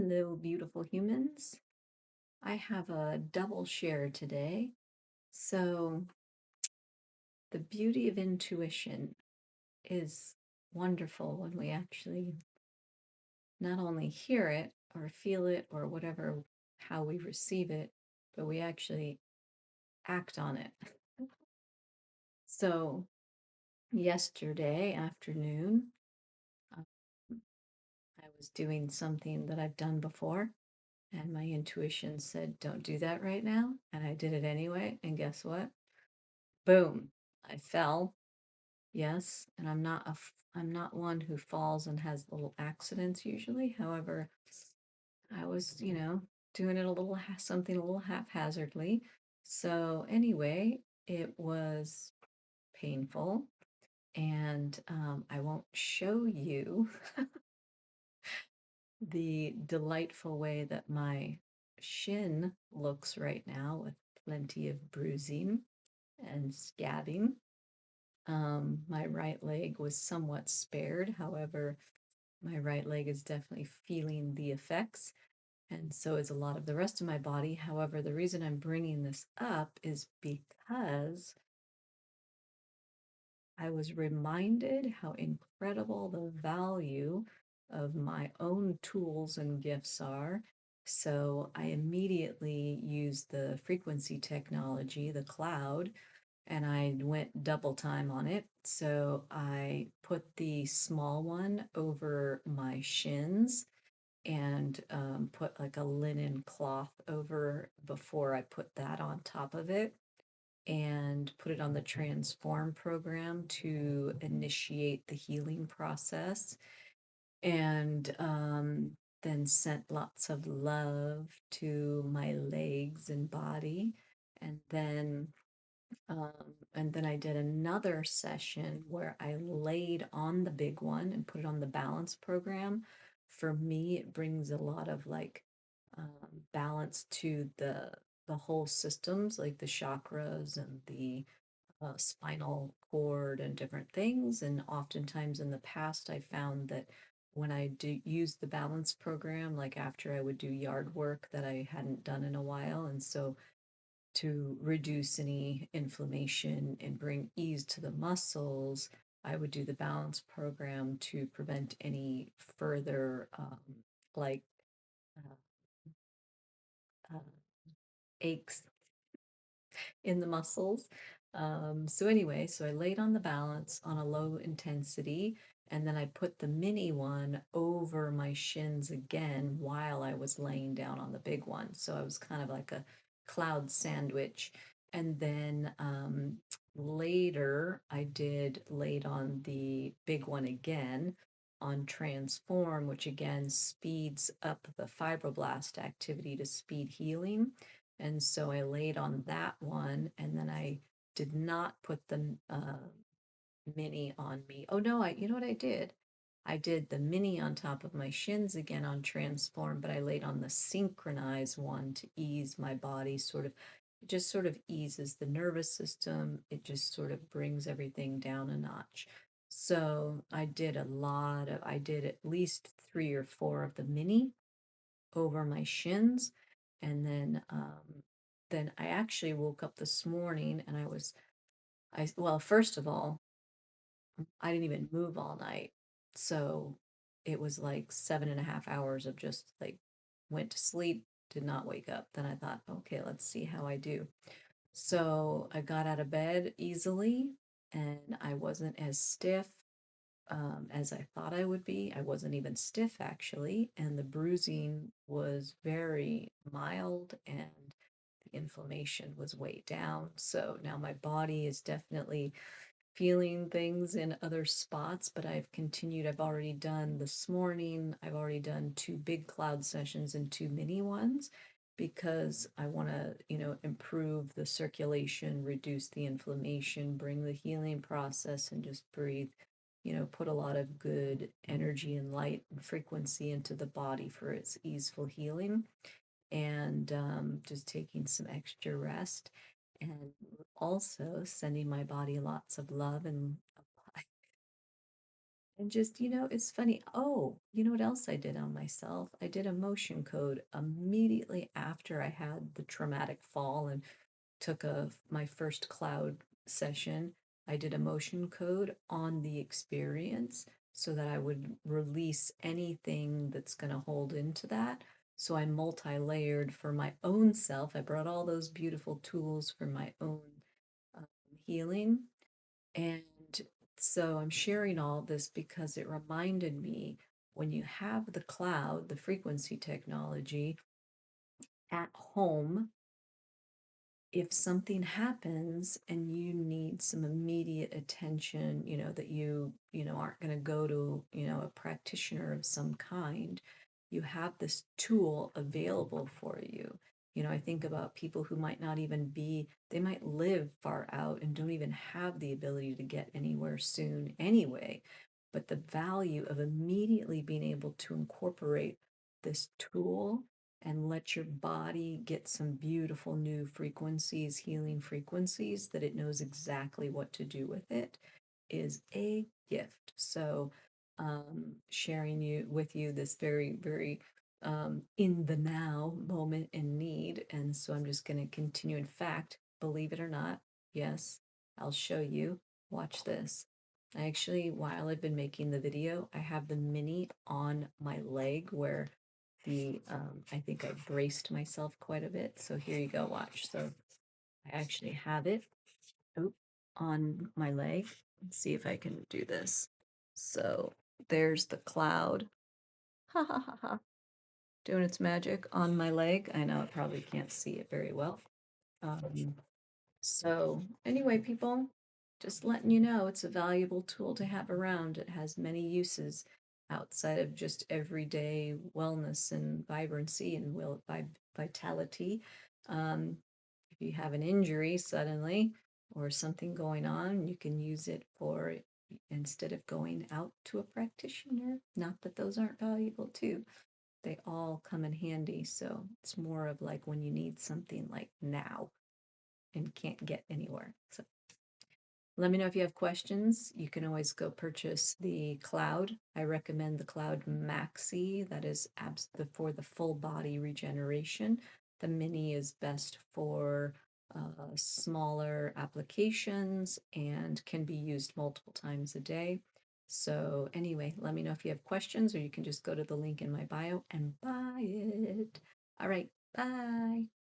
Hello, beautiful humans. I have a double share today. So, the beauty of intuition is wonderful when we actually not only hear it or feel it or whatever, how we receive it, but we actually act on it. So, yesterday afternoon, um, I was doing something that I've done before, and my intuition said, don't do that right now. And I did it anyway. And guess what? Boom, I fell. Yes, and I'm not one who falls and has little accidents usually. However, I was, doing it a little something a little haphazardly. So anyway, it was painful, and I won't show you the delightful way that my shin looks right now with plenty of bruising and scabbing. My right leg was somewhat spared. However, my right leg is definitely feeling the effects, and so is a lot of the rest of my body. However, the reason I'm bringing this up is because I was reminded how incredible the value of my own tools and gifts are. So I immediately used the frequency technology, the Kloud, and I went double time on it. So I put the small one over my shins and put like a linen cloth over before I put that on top of it and put it on the transform program to initiate the healing process and then sent lots of love to my legs and body and then um, and then I did another session where I laid on the big one and put it on the balance program. For me, it brings a lot of like balance to the whole systems, like the chakras and the spinal cord and different things. And oftentimes in the past, I found that when I do use the balance program, like after I would do yard work that I hadn't done in a while, and so to reduce any inflammation and bring ease to the muscles, I would do the balance program to prevent any further like uh, uh, aches in the muscles. So anyway, so I laid on the balance on a low intensity, and then I put the mini one over my shins again while I was laying down on the big one. So I was kind of like a cloud sandwich. And then later I did laid on the big one again on transform, which again speeds up the fibroblast activity to speed healing. And so I laid on that one, and then I did not put the mini on me. Oh no, you know what I did? I did the mini on top of my shins again on transform, but I laid on the synchronize one to ease my body sort of. It just sort of eases the nervous system. It just sort of brings everything down a notch. So I did at least three or four of the mini over my shins. And then I actually woke up this morning and well, first of all, I didn't even move all night. So it was like 7.5 hours of just like went to sleep, did not wake up. Then I thought, okay, let's see how I do. So I got out of bed easily and I wasn't as stiff as I thought I would be. I wasn't even stiff actually, and the bruising was very mild and the inflammation was way down. So now my body is definitely feeling things in other spots, but I've continued. I've already done this morning, I've already done two big cloud sessions and two mini ones because I want to, improve the circulation, reduce the inflammation, bring the healing process, and just breathe, put a lot of good energy and light and frequency into the body for its easeful healing and just taking some extra rest and also sending my body lots of love and And just, it's funny. Oh, you know what else I did on myself? I did a motion code immediately after I had the traumatic fall and took my first Kloud session. I did a motion code on the experience so that I would release anything that's going to hold into that. So I multi-layered for my own self. I brought all those beautiful tools for my own um, healing. And so I'm sharing all this because it reminded me when you have the cloud, the frequency technology at home, if something happens and you need some immediate attention, that aren't going to go to, a practitioner of some kind, you have this tool available for you. I think about people who might not even they might live far out and don't even have the ability to get anywhere soon anyway. But the value of immediately being able to incorporate this tool and let your body get some beautiful new frequencies, healing frequencies that it knows exactly what to do with it is a gift. So, sharing with you this very, very in the now moment in need. And so I'm just going to continue. In fact, believe it or not, yes, I'll show you. Watch this. I actually, while I've been making the video, I have the mini on my leg where I think I braced myself quite a bit. So here you go, watch. So I actually have it on my leg. Let's see if I can do this. So there's the cloud. Ha ha ha ha. Doing its magic on my leg. I know it probably can't see it very well. Um, so anyway, people, just letting you know it's a valuable tool to have around. It has many uses outside of just everyday wellness and vibrancy and vitality. Um, if you have an injury suddenly or something going on, you can use it for instead of going out to a practitioner. Not that those aren't valuable too. They all come in handy. So it's more of like when you need something like now and can't get anywhere. So let me know if you have questions. You can always go purchase the Kloud. I recommend the Kloud Maxi. That is for the full body regeneration. The Mini is best for smaller applications and can be used multiple times a day. So anyway, let me know if you have questions, or you can just go to the link in my bio and buy it. All right, bye.